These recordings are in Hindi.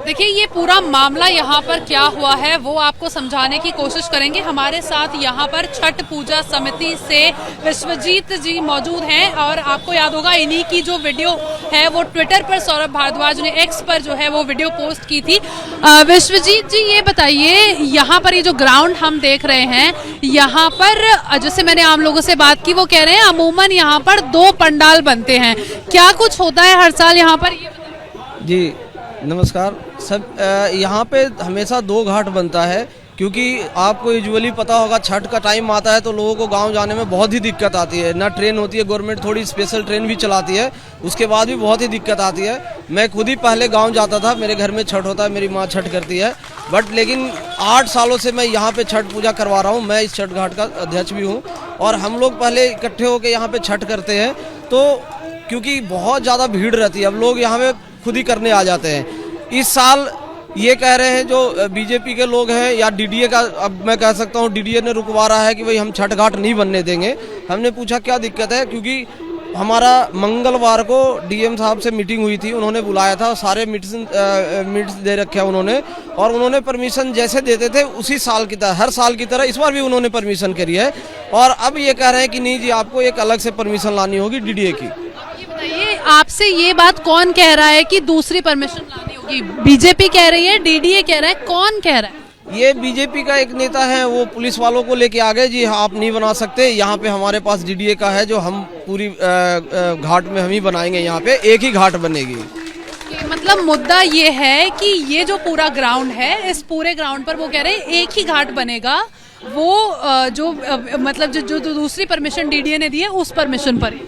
देखिए ये पूरा मामला यहाँ पर क्या हुआ है वो आपको समझाने की कोशिश करेंगे। हमारे साथ यहाँ पर छठ पूजा समिति से विश्वजीत जी मौजूद हैं और आपको याद होगा इन्हीं की जो वीडियो है वो ट्विटर पर सौरभ भारद्वाज ने एक्स पर जो है वो वीडियो पोस्ट की थी। विश्वजीत जी ये बताइए, यहाँ पर ये जो ग्राउंड हम देख रहे हैं यहाँ पर जैसे मैंने आम लोगों से बात की वो कह रहे हैं अमूमन यहाँ पर 2 पंडाल बनते हैं, क्या कुछ होता है हर साल यहाँ पर? ये जी नमस्कार सब। यहाँ पे हमेशा 2 घाट बनता है क्योंकि आपको यूजुअली पता होगा छठ का टाइम आता है तो लोगों को गांव जाने में बहुत ही दिक्कत आती है, ना ट्रेन होती है, गवर्नमेंट थोड़ी स्पेशल ट्रेन भी चलाती है, उसके बाद भी बहुत ही दिक्कत आती है। मैं खुद ही पहले गांव जाता था, मेरे घर में छठ होता है, मेरी माँ छठ करती है, बट लेकिन 8 सालों से मैं यहाँ पे छठ पूजा करवा रहा हूँ। मैं इस छठ घाट का अध्यक्ष भी हूँ और हम लोग पहले इकट्ठे होकर यहाँ पे छठ करते हैं तो क्योंकि बहुत ज़्यादा भीड़ रहती है, अब लोग यहाँ पे खुद ही करने आ जाते हैं। इस साल ये कह रहे हैं जो बीजेपी के लोग हैं या डीडीए का, अब मैं कह सकता हूँ डीडीए ने रुकवा रहा है कि भाई हम छठ घाट नहीं बनने देंगे। हमने पूछा क्या दिक्कत है, हमारा मंगलवार को डीएम साहब से मीटिंग हुई थी, उन्होंने बुलाया था, सारे मिनट्स दे रखे हैं उन्होंने, और उन्होंने परमिशन जैसे देते थे उसी साल की तरह, हर साल की तरह इस बार भी उन्होंने परमिशन करी है। और अब ये कह रहे हैं कि नहीं जी आपको एक अलग से परमिशन लानी होगी डीडीए की। ये आपसे ये बात कौन कह रहा है कि दूसरी परमिशन लानी होगी? बीजेपी कह रही है, डीडीए कह रहा है, कौन कह रहा है? ये बीजेपी का एक नेता है, वो पुलिस वालों को लेके आ गए जी आप नहीं बना सकते, यहाँ पे हमारे पास डीडीए का है जो हम पूरी घाट में हम ही बनाएंगे, यहाँ पे एक ही घाट बनेगी। मतलब मुद्दा ये है कि ये जो पूरा ग्राउंड है इस पूरे ग्राउंड पर वो कह रहे हैं एक ही घाट बनेगा, वो जो मतलब जो दूसरी परमिशन डीडीए ने दी है उस परमिशन पर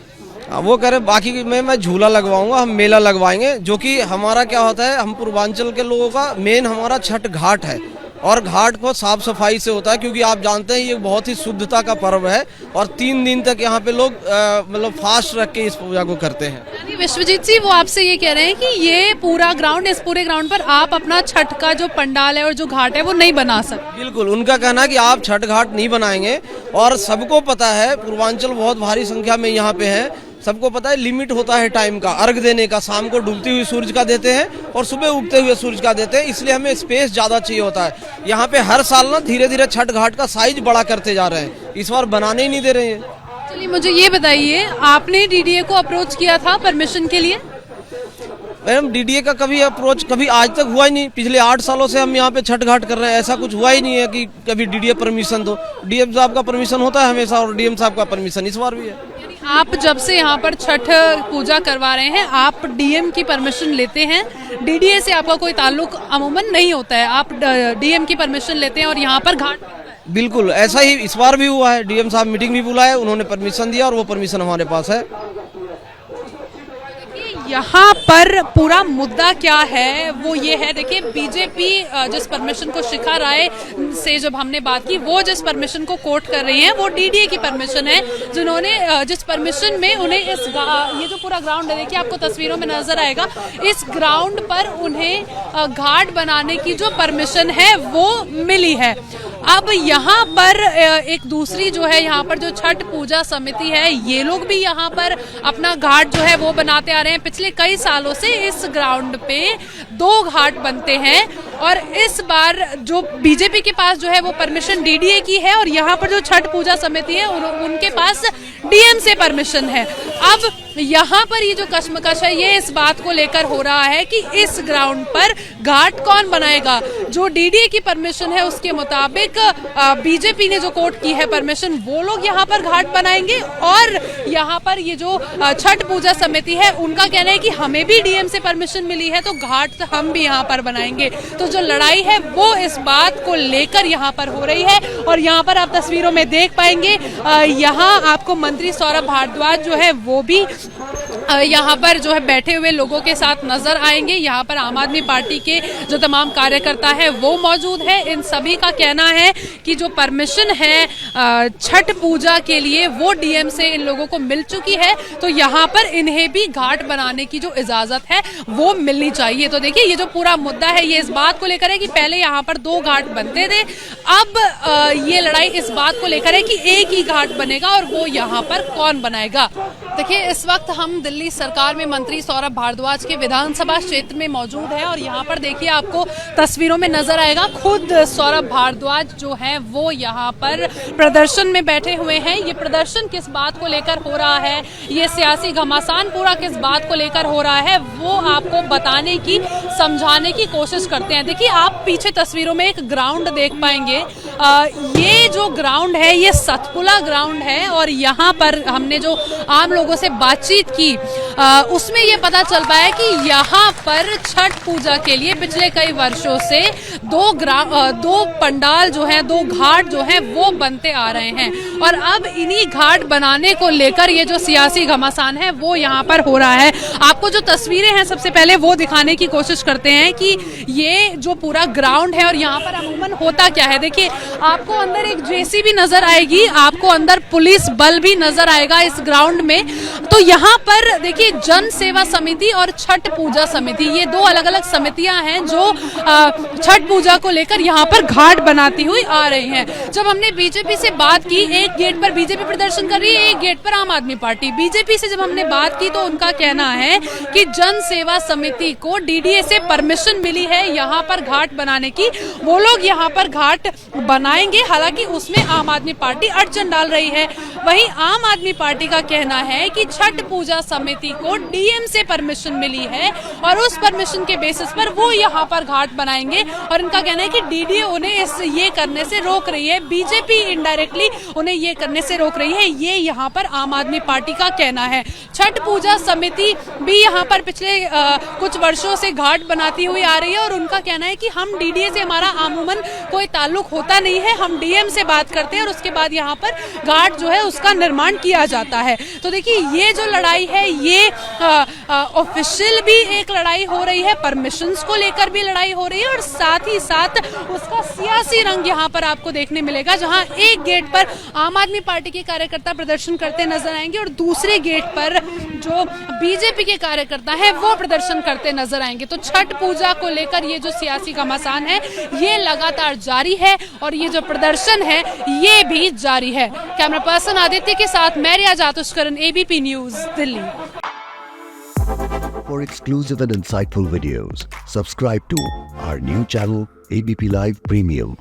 वो कह रहे बाकी में मैं झूला लगवाऊंगा, हम मेला लगवाएंगे, जो कि हमारा क्या होता है, हम पूर्वांचल के लोगों का मेन हमारा छठ घाट है और घाट को साफ सफाई से होता है क्योंकि आप जानते हैं ये बहुत ही शुद्धता का पर्व है और 3 दिन तक यहाँ पे लोग मतलब फास्ट रख के इस पूजा को करते हैं। विश्वजीत जी वो आपसे ये कह रहे हैं कि ये पूरा ग्राउंड, इस पूरे ग्राउंड पर आप अपना छठ का जो पंडाल है और जो घाट है वो नहीं बना सकते? बिल्कुल, उनका कहना है कि आप छठ घाट नहीं बनाएंगे और सबको पता है पूर्वांचल बहुत भारी संख्या में यहाँ पे है, सबको पता है लिमिट होता है टाइम का, अर्घ देने का, शाम को डूबती हुई सूरज का देते हैं और सुबह उगते हुए सूरज का देते हैं, इसलिए हमें स्पेस ज्यादा चाहिए होता है। यहाँ पे हर साल ना धीरे धीरे छठ घाट का साइज बड़ा करते जा रहे हैं, इस बार बनाने ही नहीं दे रहे हैं। चलिए मुझे ये बताइए, आपने डीडीए को अप्रोच किया था परमिशन के लिए? मैडम डीडीए का कभी अप्रोच कभी आज तक हुआ ही नहीं, पिछले 8 सालों से हम यहाँ पे छठ घाट कर रहे हैं, ऐसा कुछ हुआ ही नहीं है कि कभी डीडीए परमिशन दो। डीएम साहब का परमिशन होता है हमेशा और डीएम साहब का परमिशन इस बार भी है। आप जब से यहाँ पर छठ पूजा करवा रहे हैं आप डीएम की परमिशन लेते हैं, डीडीए से आपका कोई ताल्लुक अमूमन नहीं होता है, आप डीएम की परमिशन लेते हैं और यहाँ पर घाट? बिल्कुल ऐसा ही इस बार भी हुआ है, डीएम साहब मीटिंग भी बुलाए, उन्होंने परमिशन दिया और वो परमिशन हमारे पास है। यहाँ पर पूरा मुद्दा क्या है वो ये है, देखिए बीजेपी जिस परमिशन को शिखा राय से जब हमने बात की वो जिस परमिशन को कोट कर रही हैं वो डीडीए की परमिशन है, जिन्होंने जिस परमिशन में उन्हें ये जो पूरा ग्राउंड है, देखिए आपको तस्वीरों में नजर आएगा, इस ग्राउंड पर उन्हें घाट बनाने की जो परमिशन है वो मिली है। अब यहाँ पर एक दूसरी जो है यहाँ पर जो छठ पूजा समिति है ये लोग भी यहाँ पर अपना घाट जो है वो बनाते आ रहे हैं। पिछले कई सालों से इस ग्राउंड पे 2 घाट बनते हैं और इस बार जो बीजेपी के पास जो है वो परमिशन डीडीए की है और यहाँ पर जो छठ पूजा समिति है उनके पास डीएम से परमिशन है। अब यहाँ पर ये जो कश्मकश है ये इस बात को लेकर हो रहा है कि इस ग्राउंड पर घाट कौन बनाएगा। जो डीडीए की परमिशन है उसके मुताबिक बीजेपी ने जो कोट की है परमिशन वो लोग यहाँ पर घाट बनाएंगे और यहाँ पर ये जो छठ पूजा समिति है उनका कहना है कि हमें भी डीएम से परमिशन मिली है तो घाट हम भी यहाँ पर बनाएंगे। तो जो लड़ाई है वो इस बात को लेकर यहाँ पर हो रही है और यहाँ पर आप तस्वीरों में देख पाएंगे यहाँ आपको मंत्री सौरभ भारद्वाज जो है वो भी यहाँ पर जो है बैठे हुए लोगों के साथ नजर आएंगे। यहाँ पर आम आदमी पार्टी के जो तमाम कार्यकर्ता है वो मौजूद है। इन सभी का कहना है कि जो परमिशन है छठ पूजा के लिए वो डीएम से इन लोगों को मिल चुकी है, तो यहाँ पर इन्हें भी घाट बनाने की जो इजाजत है वो मिलनी चाहिए। तो देखिए ये जो पूरा मुद्दा है ये इस बात को लेकर है कि पहले यहाँ पर 2 घाट बनते थे, अब ये लड़ाई इस बात को लेकर है कि एक ही घाट बनेगा और वो यहाँ पर कौन बनाएगा। देखिए, इस वक्त हम दिल्ली सरकार में मंत्री सौरभ भारद्वाज के विधानसभा क्षेत्र में मौजूद हैं और यहाँ पर देखिए आपको तस्वीरों में नजर आएगा खुद सौरभ भारद्वाज जो हैं वो यहाँ पर प्रदर्शन में बैठे हुए हैं। ये प्रदर्शन किस बात को लेकर हो रहा है, ये सियासी घमासान पूरा किस बात को लेकर हो रहा है, वो आपको बताने की, समझाने की कोशिश करते हैं। देखिए, आप पीछे तस्वीरों में एक ग्राउंड देख पाएंगे। ये जो ग्राउंड है ये सतपुला ग्राउंड है और यहाँ पर हमने जो आम लोगों से बातचीत की उसमें ये पता चल पाया कि यहाँ पर छठ पूजा के लिए पिछले कई वर्षों से दो पंडाल जो हैं, दो घाट जो हैं वो बनते आ रहे हैं और अब इन्हीं घाट बनाने को लेकर ये जो सियासी घमासान है वो यहाँ पर हो रहा है। आपको जो तस्वीरें हैं सबसे पहले वो दिखाने की कोशिश करते हैं कि ये जो पूरा ग्राउंड है और यहाँ पर अमूमन होता क्या है। देखिए, आपको अंदर एक जेसीबी नजर आएगी, आपको अंदर पुलिस बल भी नजर आएगा इस ग्राउंड में। तो यहाँ पर देखिए, जन सेवा समिति और छठ पूजा समिति, ये दो अलग अलग समितियां हैं जो छठ पूजा को लेकर यहाँ पर घाट बनाती हुई आ रही हैं। जब हमने बीजेपी से बात की, एक गेट पर बीजेपी प्रदर्शन कर रही है, एक गेट पर आम आदमी पार्टी। बीजेपी से जब हमने बात की तो उनका कहना है कि जन सेवा समिति को डीडीए से परमिशन मिली है यहाँ पर घाट बनाने की, वो लोग यहाँ पर घाट बनाएंगे, हालांकि उसमें आम आदमी पार्टी अड़चन डाल रही है। वहीं आम आदमी पार्टी का कहना है कि छठ पूजा समिति को डीएम से परमिशन मिली है और उस परमिशन के बेसिस पर वो यहाँ पर घाट बनाएंगे और इनका कहना है कि डीडीए उन्हें ये करने से रोक रही है, बीजेपी इनडायरेक्टली उन्हें ये करने से रोक रही है, ये यहाँ पर आम आदमी पार्टी का कहना है। छठ पूजा समिति भी यहाँ पर पिछले कुछ वर्षों से घाट बनाती हुई आ रही है और उनका कहना है कि हम डीडीए से हमारा अमूमन कोई ताल्लुक होता नहीं है, हम डीएम से बात करते हैं और उसके बाद यहाँ पर घाट जो है उसका निर्माण किया जाता है। तो देखिए, ये जो लड़ाई है ये ऑफिशियल भी एक लड़ाई हो रही है, परमिशंस को लेकर भी लड़ाई हो रही है और साथ ही साथ उसका सियासी रंग यहाँ पर आपको देखने मिलेगा, जहाँ एक गेट पर आम आदमी पार्टी के कार्यकर्ता प्रदर्शन करते नजर आएंगे और दूसरे गेट पर जो बीजेपी के कार्यकर्ता हैं वो प्रदर्शन करते नजर आएंगे। तो छठ पूजा को लेकर ये जो सियासी घमासान है ये लगातार जारी है और ये जो प्रदर्शन है ये भी जारी है। कैमरा पर्सन आदित्य के साथ मैं Riya Jatushkaran, ABP news, Delhi. For exclusive and insightful videos, subscribe to our new channel ABP Live Premium.